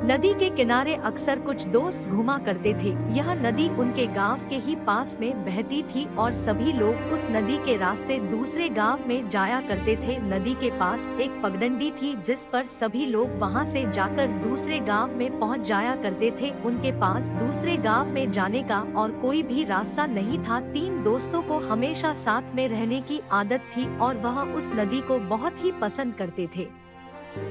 नदी के किनारे अक्सर कुछ दोस्त घूमा करते थे। यह नदी उनके गांव के ही पास में बहती थी और सभी लोग उस नदी के रास्ते दूसरे गांव में जाया करते थे। नदी के पास एक पगडंडी थी जिस पर सभी लोग वहां से जाकर दूसरे गांव में पहुंच जाया करते थे। उनके पास दूसरे गांव में जाने का और कोई भी रास्ता नहीं था। 3 दोस्तों को हमेशा साथ में रहने की आदत थी और वह उस नदी को बहुत ही पसंद करते थे।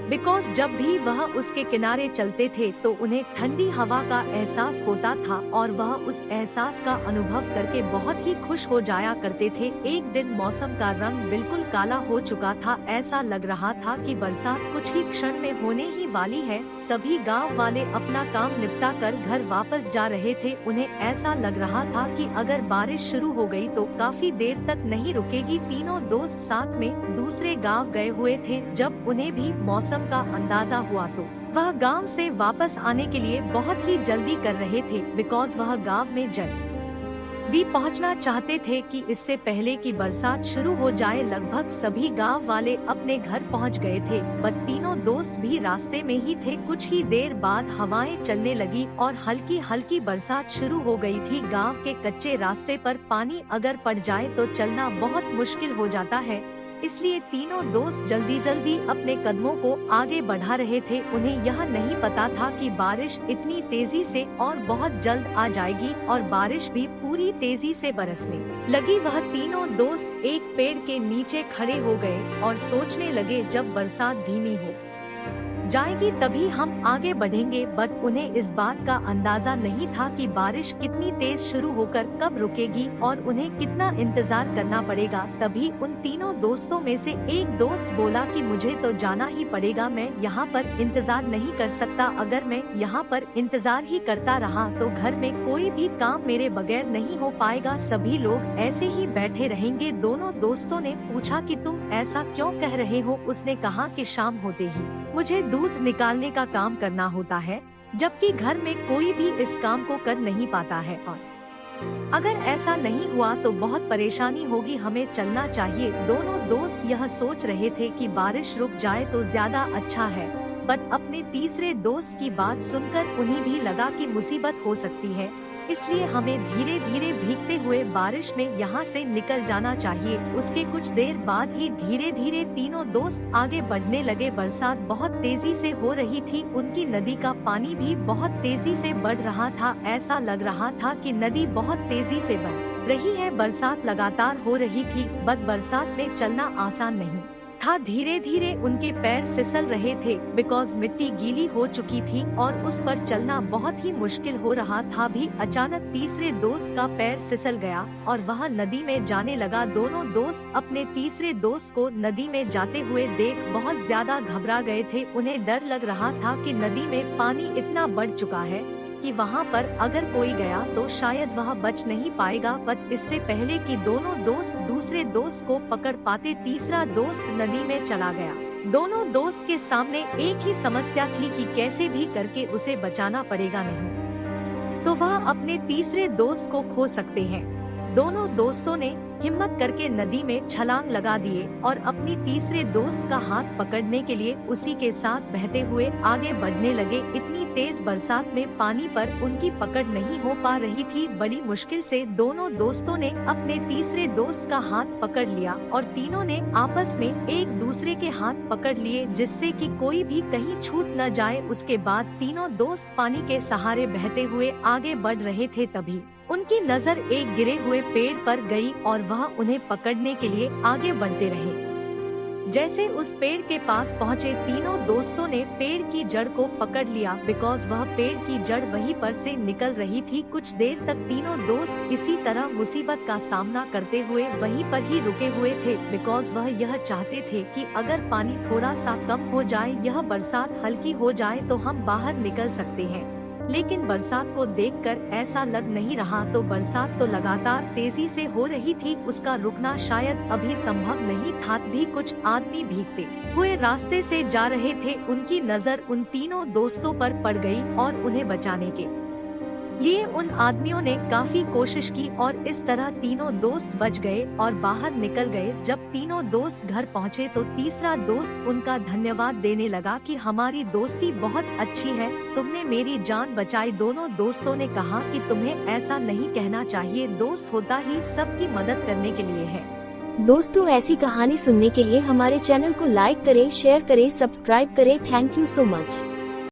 बिकॉज जब भी वह उसके किनारे चलते थे तो उन्हें ठंडी हवा का एहसास होता था और वह उस एहसास का अनुभव करके बहुत ही खुश हो जाया करते थे। एक दिन मौसम का रंग बिल्कुल काला हो चुका था। ऐसा लग रहा था कि बरसात कुछ ही क्षण में होने ही वाली है। सभी गांव वाले अपना काम निपटा कर घर वापस जा रहे थे। उन्हें ऐसा लग रहा था कि अगर बारिश शुरू हो गई तो काफी देर तक नहीं रुकेगी। तीनों दोस्त साथ में दूसरे गाँव गए हुए थे। जब उन्हें भी मौसम का अंदाजा हुआ तो वह गांव से वापस आने के लिए बहुत ही जल्दी कर रहे थे। बिकॉज वह गांव में जल्दी पहुंचना चाहते थे कि इससे पहले कि बरसात शुरू हो जाए। लगभग सभी गांव वाले अपने घर पहुंच गए थे। बट तीनों दोस्त भी रास्ते में ही थे। कुछ ही देर बाद हवाएं चलने लगी और हल्की हल्की बरसात शुरू हो गई थी। गांव के कच्चे रास्ते पर पानी अगर पड़ जाए तो चलना बहुत मुश्किल हो जाता है। इसलिए तीनों दोस्त जल्दी जल्दी अपने कदमों को आगे बढ़ा रहे थे। उन्हें यह नहीं पता था कि बारिश इतनी तेजी से और बहुत जल्द आ जाएगी और बारिश भी पूरी तेजी से बरसने लगी। वह तीनों दोस्त एक पेड़ के नीचे खड़े हो गए और सोचने लगे जब बरसात धीमी हो जाएगी तभी हम आगे बढ़ेंगे। बट उन्हें इस बात का अंदाजा नहीं था कि बारिश कितनी तेज शुरू होकर कब रुकेगी और उन्हें कितना इंतजार करना पड़ेगा। तभी उन तीनों दोस्तों में से एक दोस्त बोला कि मुझे तो जाना ही पड़ेगा, मैं यहाँ पर इंतजार नहीं कर सकता। अगर मैं यहाँ पर इंतजार ही करता रहा तो घर में कोई भी काम मेरे बगैर नहीं हो पाएगा। सभी लोग ऐसे ही बैठे रहेंगे। दोनों दोस्तों ने पूछा कि तुम ऐसा क्यों कह रहे हो। उसने कहा कि शाम होते ही मुझे दूध निकालने का काम करना होता है, जबकि घर में कोई भी इस काम को कर नहीं पाता है और अगर ऐसा नहीं हुआ तो बहुत परेशानी होगी, हमें चलना चाहिए। दोनों दोस्त यह सोच रहे थे कि बारिश रुक जाए तो ज्यादा अच्छा है। बट अपने तीसरे दोस्त की बात सुनकर उन्हें भी लगा कि मुसीबत हो सकती है, इसलिए हमें धीरे धीरे भीगते हुए बारिश में यहाँ से निकल जाना चाहिए। उसके कुछ देर बाद ही धीरे धीरे तीनों दोस्त आगे बढ़ने लगे। बरसात बहुत तेजी से हो रही थी। उनकी नदी का पानी भी बहुत तेजी से बढ़ रहा था। ऐसा लग रहा था कि नदी बहुत तेजी से बढ़ रही है। बरसात लगातार हो रही थी, बट बरसात में चलना आसान नहीं था। धीरे धीरे उनके पैर फिसल रहे थे बिकॉज मिट्टी गीली हो चुकी थी और उस पर चलना बहुत ही मुश्किल हो रहा था। भी अचानक तीसरे दोस्त का पैर फिसल गया और वह नदी में जाने लगा। दोनों दोस्त अपने तीसरे दोस्त को नदी में जाते हुए देख बहुत ज्यादा घबरा गए थे। उन्हें डर लग रहा था कि नदी में पानी इतना बढ़ चुका है कि वहाँ पर अगर कोई गया तो शायद वह बच नहीं पाएगा। बट इससे पहले कि दोनों दोस्त दूसरे दोस्त को पकड़ पाते, तीसरा दोस्त नदी में चला गया। दोनों दोस्त के सामने एक ही समस्या थी कि कैसे भी करके उसे बचाना पड़ेगा, नहीं तो वह अपने तीसरे दोस्त को खो सकते हैं। दोनों दोस्तों ने हिम्मत करके नदी में छलांग लगा दिए और अपनी तीसरे दोस्त का हाथ पकड़ने के लिए उसी के साथ बहते हुए आगे बढ़ने लगे। इतनी तेज बरसात में पानी पर उनकी पकड़ नहीं हो पा रही थी। बड़ी मुश्किल से दोनों दोस्तों ने अपने तीसरे दोस्त का हाथ पकड़ लिया और तीनों ने आपस में एक दूसरे के हाथ पकड़ लिए जिससे कि कोई भी कहीं छूट न जाए। उसके बाद तीनों दोस्त पानी के सहारे बहते हुए आगे बढ़ रहे थे। तभी उनकी नजर एक गिरे हुए पेड़ पर गई और वह उन्हें पकड़ने के लिए आगे बढ़ते रहे। जैसे उस पेड़ के पास पहुँचे, तीनों दोस्तों ने पेड़ की जड़ को पकड़ लिया बिकॉज वह पेड़ की जड़ वहीं पर से निकल रही थी। कुछ देर तक तीनों दोस्त इसी तरह मुसीबत का सामना करते हुए वहीं पर ही रुके हुए थे बिकॉज वह यह चाहते थे कि अगर पानी थोड़ा सा कम हो जाए, यह बरसात हल्की हो जाए तो हम बाहर निकल सकते हैं। लेकिन बरसात को देखकर ऐसा लग नहीं रहा। तो बरसात तो लगातार तेजी से हो रही थी, उसका रुकना शायद अभी संभव नहीं था। भी कुछ आदमी भीगते हुए रास्ते से जा रहे थे। उनकी नजर उन तीनों दोस्तों पर पड़ गई और उन्हें बचाने के ये उन आदमियों ने काफी कोशिश की और इस तरह तीनों दोस्त बच गए और बाहर निकल गए। जब तीनों दोस्त घर पहुँचे तो तीसरा दोस्त उनका धन्यवाद देने लगा कि हमारी दोस्ती बहुत अच्छी है, तुमने मेरी जान बचाई। दोनों दोस्तों ने कहा कि तुम्हें ऐसा नहीं कहना चाहिए, दोस्त होता ही सबकी मदद करने के लिए है। दोस्तों, ऐसी कहानी सुनने के लिए हमारे चैनल को लाइक करें, शेयर करें, सब्सक्राइब करें। Thank you so much.